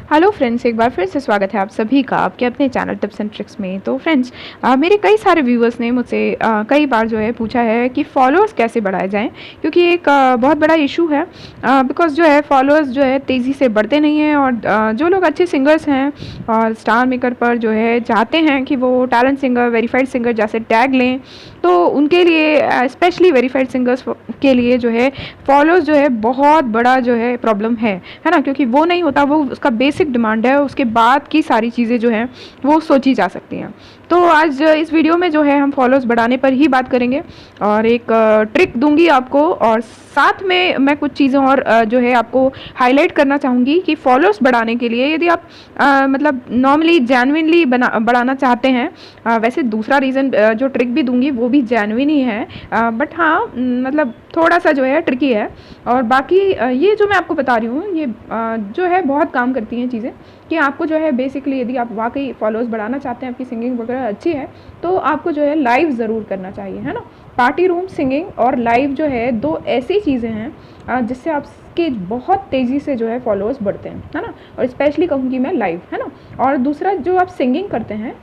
Hello friends, एक बार फिर से स्वागत है आप सभी का आपके अपने चैनल टिप्स एंड ट्रिक्स में। तो फ्रेंड्स, मेरे कई सारे व्यूअर्स ने मुझसे कई बार जो है पूछा है कि फॉलोअर्स कैसे बढ़ाए जाएं, क्योंकि एक बहुत बड़ा इशू है। बिकॉज जो है फॉलोअर्स जो है तेज़ी से बढ़ते नहीं हैं, और जो लोग अच्छे सिंगर्स हैं और स्टार मेकर पर जो है चाहते हैं कि वो टैलेंट सिंगर, वेरीफाइड सिंगर जैसे टैग लें, तो उनके लिए स्पेशली वेरीफाइड सिंगर्स के लिए जो है फॉलोअर्स जो है बहुत बड़ा जो है प्रॉब्लम है ना, क्योंकि वो नहीं होता, वो उसका बेसिक डिमांड है, उसके बाद की सारी चीज़ें जो हैं वो सोची जा सकती हैं। तो आज इस वीडियो में जो है हम फॉलोअर्स बढ़ाने पर ही बात करेंगे और एक ट्रिक दूंगी आपको, और साथ में मैं कुछ चीज़ें और जो है आपको हाईलाइट करना चाहूँगी कि फॉलोअर्स बढ़ाने के लिए यदि आप मतलब नॉर्मली जेन्युइनली बढ़ाना चाहते हैं, वैसे दूसरा रीज़न जो ट्रिक भी दूंगी वो भी जेन्युइन ही है, बट हाँ मतलब थोड़ा सा जो है ट्रिकी है। और बाकी ये जो मैं आपको बता रही हूँ ये जो है बहुत काम करती हैं चीज़ें, कि आपको जो है बेसिकली यदि आप वाकई फॉलोअर्स बढ़ाना चाहते हैं, आपकी सिंगिंग वगैरह अच्छी है, तो आपको जो है लाइव ज़रूर करना चाहिए, है ना। पार्टी रूम सिंगिंग और लाइव जो है दो ऐसी चीज़ें हैं जिससे आपके बहुत तेज़ी से जो है फॉलोअर्स बढ़ते हैं, है ना। और स्पेशली कहूँगी मैं लाइव, है ना। और दूसरा, जो आप सिंगिंग करते हैं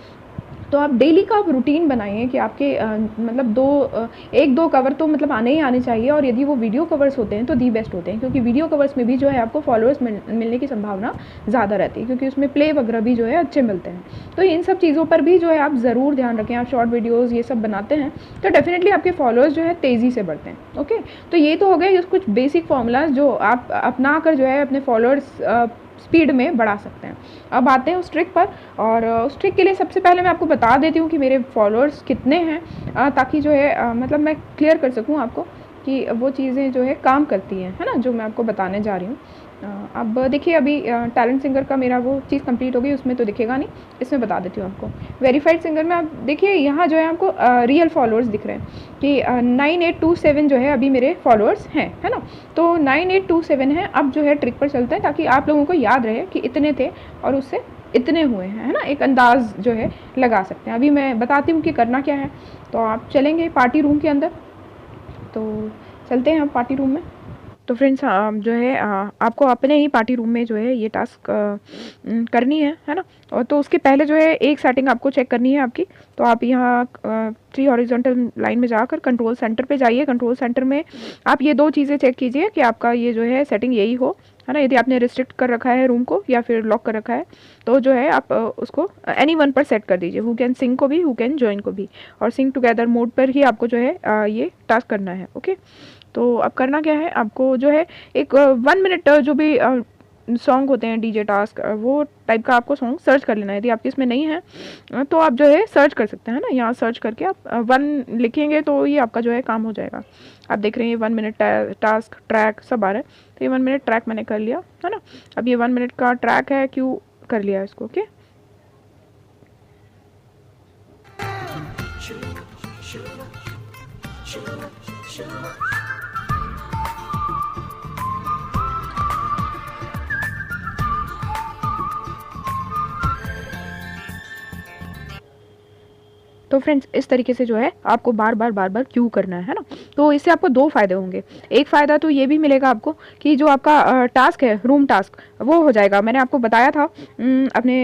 तो आप डेली का आप रूटीन बनाइए कि आपके मतलब एक दो कवर तो मतलब आने ही आने चाहिए, और यदि वो वीडियो कवर्स होते हैं तो दी बेस्ट होते हैं, क्योंकि वीडियो कवर्स में भी जो है आपको फॉलोअर्स मिलने की संभावना ज़्यादा रहती है, क्योंकि उसमें प्ले वगैरह भी जो है अच्छे मिलते हैं। तो इन सब चीज़ों पर भी जो है आप ज़रूर ध्यान रखें। आप शॉर्ट वीडियोज़ ये सब बनाते हैं तो डेफिनेटली आपके फॉलोअर्स जो है तेज़ी से बढ़ते हैं। ओके, तो ये तो हो गए कुछ बेसिक फॉर्मूलाज जो आप अपना कर जो है अपने फॉलोअर्स स्पीड में बढ़ा सकते हैं। अब आते हैं उस ट्रिक पर, और उस ट्रिक के लिए सबसे पहले मैं आपको बता देती हूँ कि मेरे फॉलोअर्स कितने हैं, ताकि जो है मतलब मैं क्लियर कर सकूँ आपको कि वो चीज़ें जो है काम करती हैं, है ना, जो मैं आपको बताने जा रही हूँ। अब देखिए, अभी टैलेंट सिंगर का मेरा वो चीज़ कंप्लीट हो गई, उसमें तो दिखेगा नहीं, इसमें बता देती हूँ आपको। वेरीफाइड सिंगर में आप देखिए यहाँ जो है आपको रियल फॉलोअर्स दिख रहे हैं कि 9827 जो है अभी मेरे फॉलोअर्स हैं, है ना। तो 9827 है। अब जो है ट्रिक पर चलते हैं ताकि आप लोगों को याद रहे कि इतने थे और उससे इतने हुए हैं, है ना। एक अंदाज जो है लगा सकते हैं। अभी मैं बताती हूँ कि करना क्या है। तो आप चलेंगे पार्टी रूम के अंदर, तो चलते हैं आप पार्टी रूम में। तो फ्रेंड्स, जो है आपको अपने ही पार्टी रूम में जो है ये टास्क करनी है ना। और तो उसके पहले जो है एक सेटिंग आपको चेक करनी है आपकी। तो आप यहाँ 3 हॉरिजॉन्टल लाइन में जाकर कंट्रोल सेंटर पे जाइए। कंट्रोल सेंटर में आप ये दो चीज़ें चेक कीजिए कि आपका ये जो है सेटिंग यही हो, है ना। यदि आपने रिस्ट्रिक्ट कर रखा है रूम को या फिर लॉक कर रखा है, तो जो है आप उसको एनी वन पर सेट कर दीजिए, हु कैन सिंग को भी, हु कैन जॉइन को भी, और सिंग टुगेदर मोड पर ही आपको जो है ये टास्क करना है। ओके, तो अब करना क्या है, आपको जो है एक 1 मिनट जो भी सॉन्ग होते हैं डीजे टास्क, वो टाइप का आपको सॉन्ग सर्च कर लेना है। यदि आपके इसमें नहीं है तो आप जो है सर्च कर सकते हैं ना। यहाँ सर्च करके आप 1 लिखेंगे तो ये आपका जो है काम हो जाएगा। आप देख रहे हैं 1 मिनट टास्क ट्रैक सब आ रहा है। तो ये 1 मिनट ट्रैक मैंने कर लिया, है ना। अब ये 1 मिनट का ट्रैक है, क्यों कर लिया इसको। ओके, तो फ्रेंड्स, इस तरीके से जो है आपको बार बार क्यू करना है ना। तो इससे आपको दो फ़ायदे होंगे। एक फ़ायदा तो ये भी मिलेगा आपको कि जो आपका टास्क है, रूम टास्क, वो हो जाएगा। मैंने आपको बताया था अपने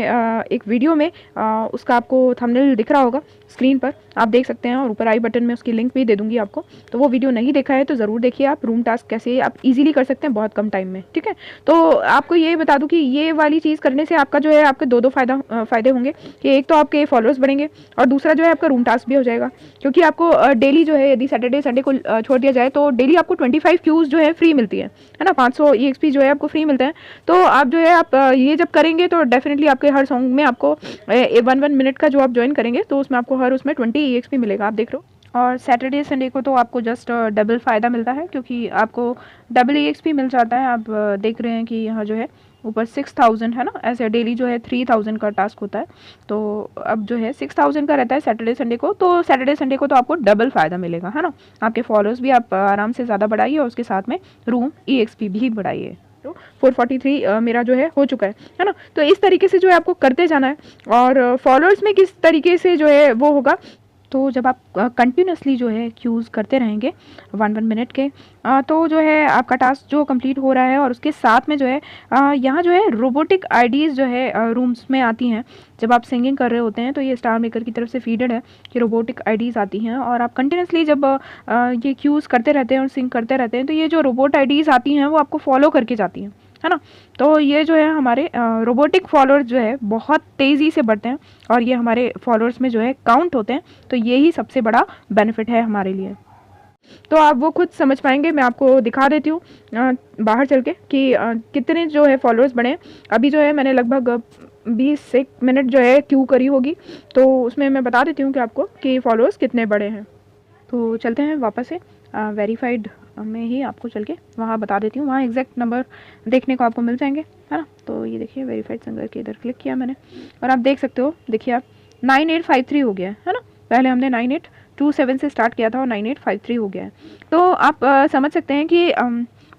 एक वीडियो में, उसका आपको थंबनेल दिख रहा होगा स्क्रीन पर, आप देख सकते हैं, और ऊपर आई बटन में उसकी लिंक भी दे दूंगी आपको। तो वो वीडियो नहीं देखा है तो ज़रूर देखिए आप, रूम टास्क कैसे आप इजीली कर सकते हैं बहुत कम टाइम में, ठीक है। तो आपको ये बता दूं कि ये वाली चीज़ करने से आपका जो है आपके दो फ़ायदे होंगे, कि एक तो आपके फॉलोअर्स बढ़ेंगे, और दूसरा जो है आपका रूम टास्क भी हो जाएगा। क्योंकि आपको डेली जो है, यदि सैटरडे संडे को छोड़ दिया जाए, तो डेली आपको 25 क्यूज़ जो है फ्री मिलती है ना। 500 EXP जो है आपको फ्री मिलते हैं। तो आप जो है आप ये जब करेंगे तो डेफिनेटली आपके हर सॉन्ग में आपको 1 मिनट का जो आप ज्वाइन करेंगे तो उसमें आपको हर उसमें 20 EXP मिलेगा, आप देख रहे हो। और सैटरडे संडे को तो आपको जस्ट डबल फ़ायदा मिलता है, क्योंकि आपको डबल EXP मिल जाता है। आप देख रहे हैं कि यहाँ जो है ऊपर 6000 है ना। ऐसे डेली जो है 3000 का टास्क होता है, तो अब जो है 6000 का रहता है सैटरडे संडे को। तो सैटरडे संडे को तो आपको डबल फ़ायदा मिलेगा, है ना। आपके फॉलोअर्स भी आप आराम से ज़्यादा बढ़ाइए, और उसके साथ में रूम EXP भी बढ़ाइए। तो 443 मेरा जो है हो चुका है ना। तो इस तरीके से जो है आपको करते जाना है। और फॉलोअर्स में किस तरीके से जो है वो होगा, तो जब आप कंटिन्यूसली जो है क्यूज़ करते रहेंगे 1 मिनट के, तो जो है आपका टास्क जो कंप्लीट हो रहा है, और उसके साथ में जो है यहाँ जो है रोबोटिक आईडीज़ जो है रूम्स में आती हैं। जब आप सिंगिंग कर रहे होते हैं तो ये स्टार मेकर की तरफ से फीडेड है कि रोबोटिक आईडीज़ आती हैं, और आप कंटिन्यूसली जब ये क्यूज़ करते रहते हैं और सिंग करते रहते हैं तो ये जो रोबोट आईडीज़ आती हैं वो आपको फॉलो करके जाती हैं, है ना। तो ये जो है हमारे रोबोटिक फॉलोअर्स जो है बहुत तेज़ी से बढ़ते हैं, और ये हमारे फॉलोअर्स में जो है काउंट होते हैं। तो यही सबसे बड़ा बेनिफिट है हमारे लिए। तो आप वो खुद समझ पाएंगे, मैं आपको दिखा देती हूँ बाहर चल के कि कितने जो है फॉलोअर्स बढ़े। अभी जो है मैंने लगभग 20 मिनट जो है क्यू करी होगी, तो उसमें मैं बता देती हूँ कि आपको कि फॉलोअर्स कितने बड़े हैं। तो चलते हैं वापस से वेरीफाइड में ही आपको चल के वहाँ बता देती हूँ। वहाँ एग्जैक्ट नंबर देखने को आपको मिल जाएंगे, है ना। तो ये देखिए वेरीफाइड सिंगर के इधर क्लिक किया मैंने, और आप देख सकते हो, देखिए आप 9853 हो गया है ना। पहले हमने 9827 से स्टार्ट किया था और 9853 हो गया है। तो आप समझ सकते हैं कि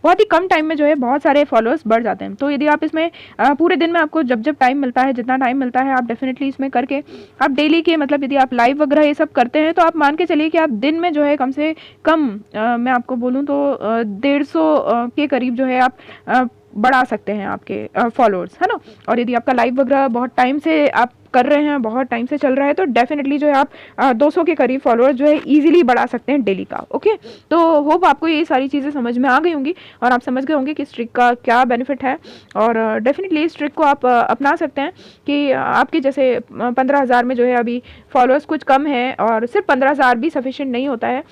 बहुत ही कम टाइम में जो है बहुत सारे फॉलोअर्स बढ़ जाते हैं। तो यदि आप इसमें पूरे दिन में आपको जब जब टाइम मिलता है, जितना टाइम मिलता है, आप डेफिनेटली इसमें करके आप डेली के मतलब यदि आप लाइव वगैरह ये सब करते हैं तो आप मान के चलिए कि आप दिन में जो है कम से कम मैं आपको बोलूँ तो 150 के करीब जो है आप बढ़ा सकते हैं आपके फॉलोअर्स, है ना। और यदि आपका लाइव वगैरह बहुत टाइम से आप कर रहे हैं, बहुत टाइम से चल रहा है, तो डेफिनेटली जो है आप 200 के करीब फॉलोअर्स जो है इजीली बढ़ा सकते हैं डेली का। ओके, तो होप आपको ये सारी चीज़ें समझ में आ गई होंगी और आप समझ गए होंगे कि इस ट्रिक का क्या बेनिफिट है। और डेफिनेटली इस ट्रिक को आप अपना सकते हैं कि आपके जैसे 15,000 में जो है अभी फॉलोअर्स कुछ कम है, और सिर्फ 15,000 भी सफिशिएंट नहीं होता है,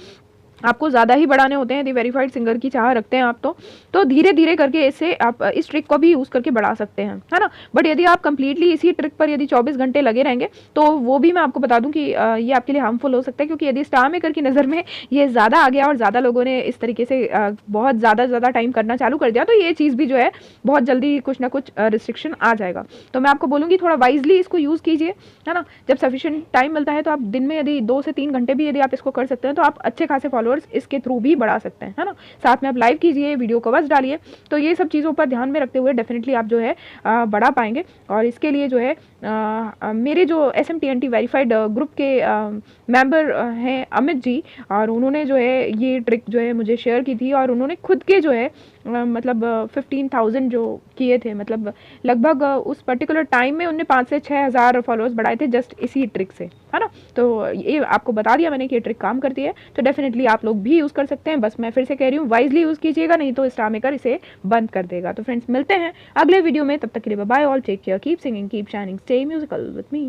आपको ज़्यादा ही बढ़ाने होते हैं यदि वेरीफाइड सिंगर की चाह रखते हैं आप। तो धीरे धीरे करके इससे आप इस ट्रिक को भी यूज़ करके बढ़ा सकते हैं, है ना। बट यदि आप कंप्लीटली इसी ट्रिक पर यदि 24 घंटे लगे रहेंगे तो वो भी मैं आपको बता दूं कि ये आपके लिए हार्मफुल हो सकता है, क्योंकि यदि स्टार मेकर की नज़र में ये ज़्यादा आ गया और ज़्यादा लोगों ने इस तरीके से बहुत ज़्यादा टाइम करना चालू कर दिया, तो ये चीज़ भी जो है बहुत जल्दी कुछ ना कुछ रिस्ट्रिक्शन आ जाएगा। तो मैं आपको बोलूँगी थोड़ा वाइजली इसको यूज़ कीजिए, है ना। जब सफिशिएंट टाइम मिलता है तो आप दिन में यदि 2 से 3 घंटे भी यदि आप इसको कर सकते हैं तो आप अच्छे खासे फॉलोअर्स इसके थ्रू भी बढ़ा सकते हैं, है ना। साथ में आप लाइव कीजिए, वीडियो कवर्स डालिए, तो ये सब चीज़ों पर ध्यान में रखते हुए डेफिनेटली आप जो है बढ़ा पाएंगे। और इसके लिए जो है मेरे जो SMTNT वेरीफाइड ग्रुप के मेंबर हैं अमित जी, और उन्होंने जो है ये ट्रिक जो है मुझे शेयर की थी, और उन्होंने खुद के जो है मतलब 15,000 जो किए थे, मतलब लगभग उस पर्टिकुलर टाइम में उन्होंने 5 से 6 हज़ार फॉलोअर्स बढ़ाए थे जस्ट इसी ट्रिक से, है ना। तो ये आपको बता दिया मैंने कि ये ट्रिक काम करती है, तो डेफिनेटली आप लोग भी यूज़ कर सकते हैं। बस मैं फिर से कह रही हूँ, वाइजली यूज़ कीजिएगा, नहीं तो स्टार मेकर इसे बंद कर देगा। तो फ्रेंड्स मिलते हैं अगले वीडियो में, तब तक के लिए bye all, take care, keep singing, keep shining, stay musical with me.